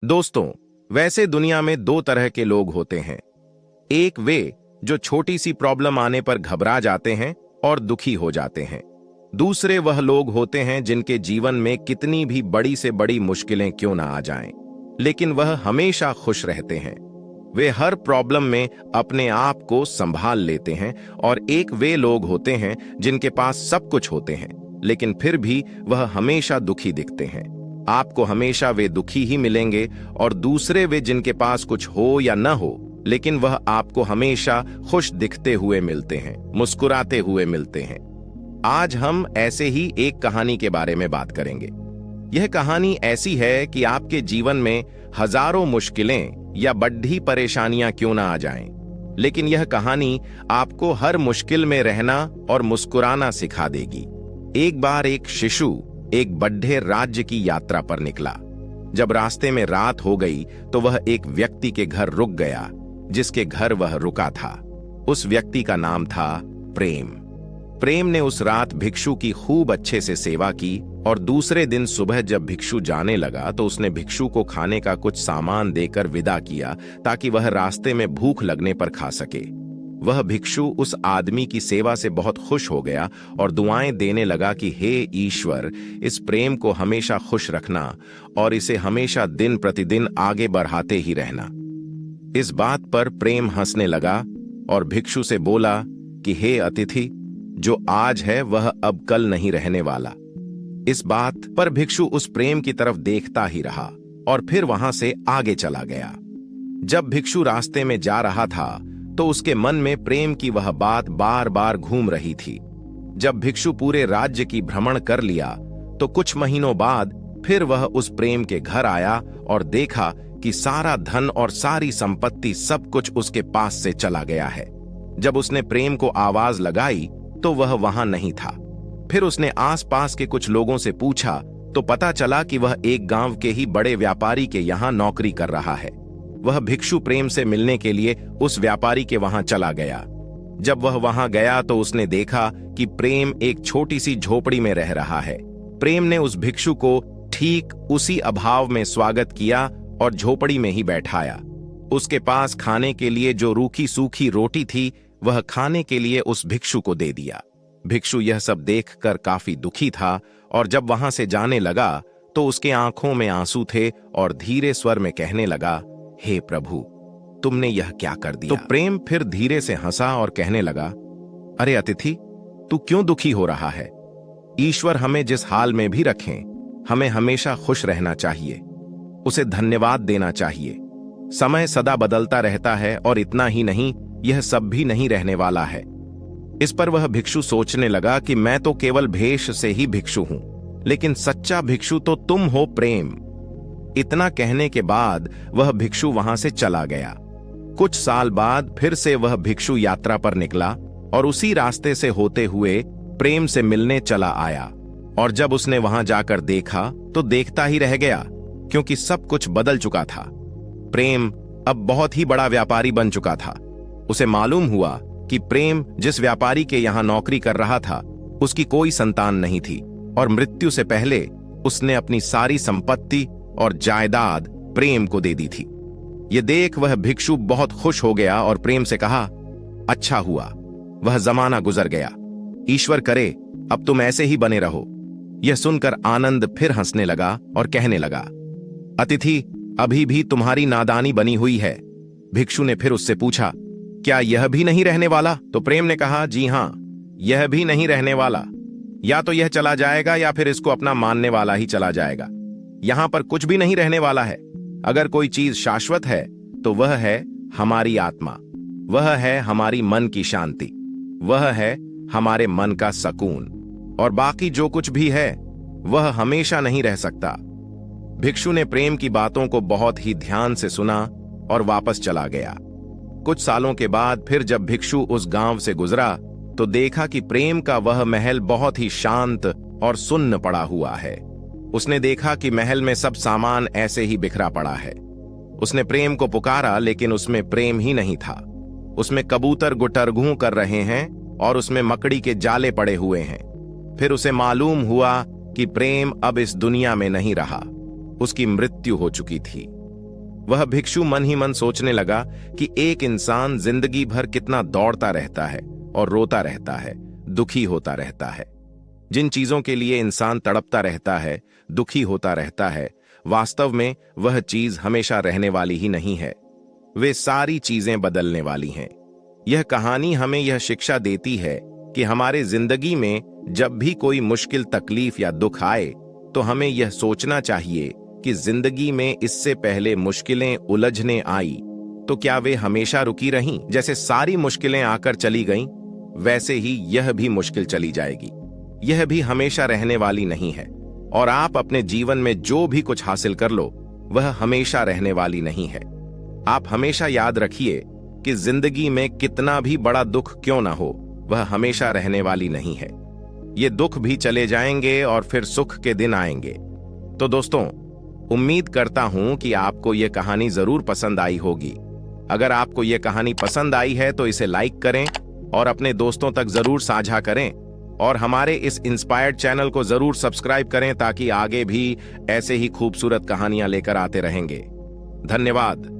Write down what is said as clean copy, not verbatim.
दोस्तों, वैसे दुनिया में दो तरह के लोग होते हैं। एक वे जो छोटी सी प्रॉब्लम आने पर घबरा जाते हैं और दुखी हो जाते हैं। दूसरे वह लोग होते हैं जिनके जीवन में कितनी भी बड़ी से बड़ी मुश्किलें क्यों ना आ जाएं, लेकिन वह हमेशा खुश रहते हैं। वे हर प्रॉब्लम में अपने आप को संभाल लेते हैं। और एक वे लोग होते हैं जिनके पास सब कुछ होते हैं, लेकिन फिर भी वह हमेशा दुखी दिखते हैं। आपको हमेशा वे दुखी ही मिलेंगे। और दूसरे वे जिनके पास कुछ हो या न हो, लेकिन वह आपको हमेशा खुश दिखते हुए मिलते हैं, मुस्कुराते हुए मिलते हैं। आज हम ऐसे ही एक कहानी के बारे में बात करेंगे। यह कहानी ऐसी है कि आपके जीवन में हजारों मुश्किलें या बड़ी परेशानियां क्यों ना आ जाएं, लेकिन यह कहानी आपको हर मुश्किल में रहना और मुस्कुराना सिखा देगी। एक बार एक शिशु एक बड़े राज्य की यात्रा पर निकला। जब रास्ते में रात हो गई तो वह एक व्यक्ति के घर रुक गया, जिसके घर वह रुका था। उस व्यक्ति का नाम था प्रेम। प्रेम ने उस रात भिक्षु की खूब अच्छे से सेवा की। और दूसरे दिन सुबह जब भिक्षु जाने लगा तो उसने भिक्षु को खाने का कुछ सामान देकर विदा किया, ताकि वह रास्ते में भूख लगने पर खा सके। वह भिक्षु उस आदमी की सेवा से बहुत खुश हो गया और दुआएं देने लगा कि हे ईश्वर, इस प्रेम को हमेशा खुश रखना और इसे हमेशा दिन प्रतिदिन आगे बढ़ाते ही रहना। इस बात पर प्रेम हंसने लगा और भिक्षु से बोला कि हे अतिथि, जो आज है वह अब कल नहीं रहने वाला। इस बात पर भिक्षु उस प्रेम की तरफ देखता ही रहा और फिर वहां से आगे चला गया। जब भिक्षु रास्ते में जा रहा था तो उसके मन में प्रेम की वह बात बार बार घूम रही थी। जब भिक्षु पूरे राज्य की भ्रमण कर लिया तो कुछ महीनों बाद फिर वह उस प्रेम के घर आया और देखा कि सारा धन और सारी संपत्ति सब कुछ उसके पास से चला गया है। जब उसने प्रेम को आवाज लगाई तो वह वहां नहीं था। फिर उसने आसपास के कुछ लोगों से पूछा तो पता चला कि वह एक गांव के ही बड़े व्यापारी के यहां नौकरी कर रहा है। वह भिक्षु प्रेम से मिलने के लिए उस व्यापारी के वहां चला गया। जब वह वहां गया तो उसने देखा कि प्रेम एक छोटी सी झोपड़ी में रह रहा है। प्रेम ने उस भिक्षु को ठीक उसी अभाव में स्वागत किया और झोपड़ी में ही बैठाया। उसके पास खाने के लिए जो रूखी सूखी रोटी थी वह खाने के लिए उस भिक्षु को दे दिया। भिक्षु यह सब देखकर काफी दुखी था और जब वहां से जाने लगा तो उसके आंखों में आंसू थे और धीरे स्वर में कहने लगा, हे प्रभु, तुमने यह क्या कर दिया? तो प्रेम फिर धीरे से हंसा और कहने लगा, अरे अतिथि, तू क्यों दुखी हो रहा है? ईश्वर हमें जिस हाल में भी रखें, हमें हमेशा खुश रहना चाहिए, उसे धन्यवाद देना चाहिए। समय सदा बदलता रहता है और इतना ही नहीं, यह सब भी नहीं रहने वाला है। इस पर वह भिक्षु सोचने लगा कि मैं तो केवल भेष से ही भिक्षु हूं, लेकिन सच्चा भिक्षु तो तुम हो प्रेम। इतना कहने के बाद वह भिक्षु वहां से चला गया। कुछ साल बाद फिर से वह भिक्षु यात्रा पर निकला और उसी रास्ते से होते हुए प्रेम से मिलने चला आया। और जब उसने वहां जाकर देखा तो देखता ही रह गया, क्योंकि सब कुछ बदल चुका था। प्रेम अब बहुत ही बड़ा व्यापारी बन चुका था। उसे मालूम हुआ कि प्रेम जिस व्यापारी के यहां नौकरी कर रहा था उसकी कोई संतान नहीं थी और मृत्यु से पहले उसने अपनी सारी संपत्ति और जायदाद प्रेम को दे दी थी। यह देख वह भिक्षु बहुत खुश हो गया और प्रेम से कहा, अच्छा हुआ, वह जमाना गुजर गया। ईश्वर करे अब तुम ऐसे ही बने रहो। यह सुनकर आनंद फिर हंसने लगा और कहने लगा, अतिथि, अभी भी तुम्हारी नादानी बनी हुई है। भिक्षु ने फिर उससे पूछा, क्या यह भी नहीं रहने वाला? तो प्रेम ने कहा, जी हां, यह भी नहीं रहने वाला। या तो यह चला जाएगा या फिर इसको अपना मानने वाला ही चला जाएगा। यहां पर कुछ भी नहीं रहने वाला है। अगर कोई चीज शाश्वत है तो वह है हमारी आत्मा, वह है हमारी मन की शांति, वह है हमारे मन का सुकून, और बाकी जो कुछ भी है वह हमेशा नहीं रह सकता। भिक्षु ने प्रेम की बातों को बहुत ही ध्यान से सुना और वापस चला गया। कुछ सालों के बाद फिर जब भिक्षु उस गांव से गुजरा तो देखा कि प्रेम का वह महल बहुत ही शांत और सुन्न पड़ा हुआ है। उसने देखा कि महल में सब सामान ऐसे ही बिखरा पड़ा है। उसने प्रेम को पुकारा, लेकिन उसमें प्रेम ही नहीं था। उसमें कबूतर गुटरगू कर रहे हैं और उसमें मकड़ी के जाले पड़े हुए हैं। फिर उसे मालूम हुआ कि प्रेम अब इस दुनिया में नहीं रहा, उसकी मृत्यु हो चुकी थी। वह भिक्षु मन ही मन सोचने लगा कि एक इंसान जिंदगी भर कितना दौड़ता रहता है और रोता रहता है, दुखी होता रहता है। जिन चीजों के लिए इंसान तड़पता रहता है, दुखी होता रहता है, वास्तव में वह चीज हमेशा रहने वाली ही नहीं है। वे सारी चीजें बदलने वाली हैं। यह कहानी हमें यह शिक्षा देती है कि हमारे जिंदगी में जब भी कोई मुश्किल तकलीफ या दुख आए तो हमें यह सोचना चाहिए कि जिंदगी में इससे पहले मुश्किलें उलझने आई तो क्या वे हमेशा रुकी रहीं? जैसे सारी मुश्किलें आकर चली गईं, वैसे ही यह भी मुश्किल चली जाएगी। यह भी हमेशा रहने वाली नहीं है। और आप अपने जीवन में जो भी कुछ हासिल कर लो, वह हमेशा रहने वाली नहीं है। आप हमेशा याद रखिए कि जिंदगी में कितना भी बड़ा दुख क्यों ना हो, वह हमेशा रहने वाली नहीं है। ये दुख भी चले जाएंगे और फिर सुख के दिन आएंगे। तो दोस्तों, उम्मीद करता हूं कि आपको यह कहानी जरूर पसंद आई होगी। अगर आपको यह कहानी पसंद आई है तो इसे लाइक करें और अपने दोस्तों तक जरूर साझा करें और हमारे इस इंस्पायर्ड चैनल को जरूर सब्सक्राइब करें ताकि आगे भी ऐसे ही खूबसूरत कहानियां लेकर आते रहेंगे। धन्यवाद।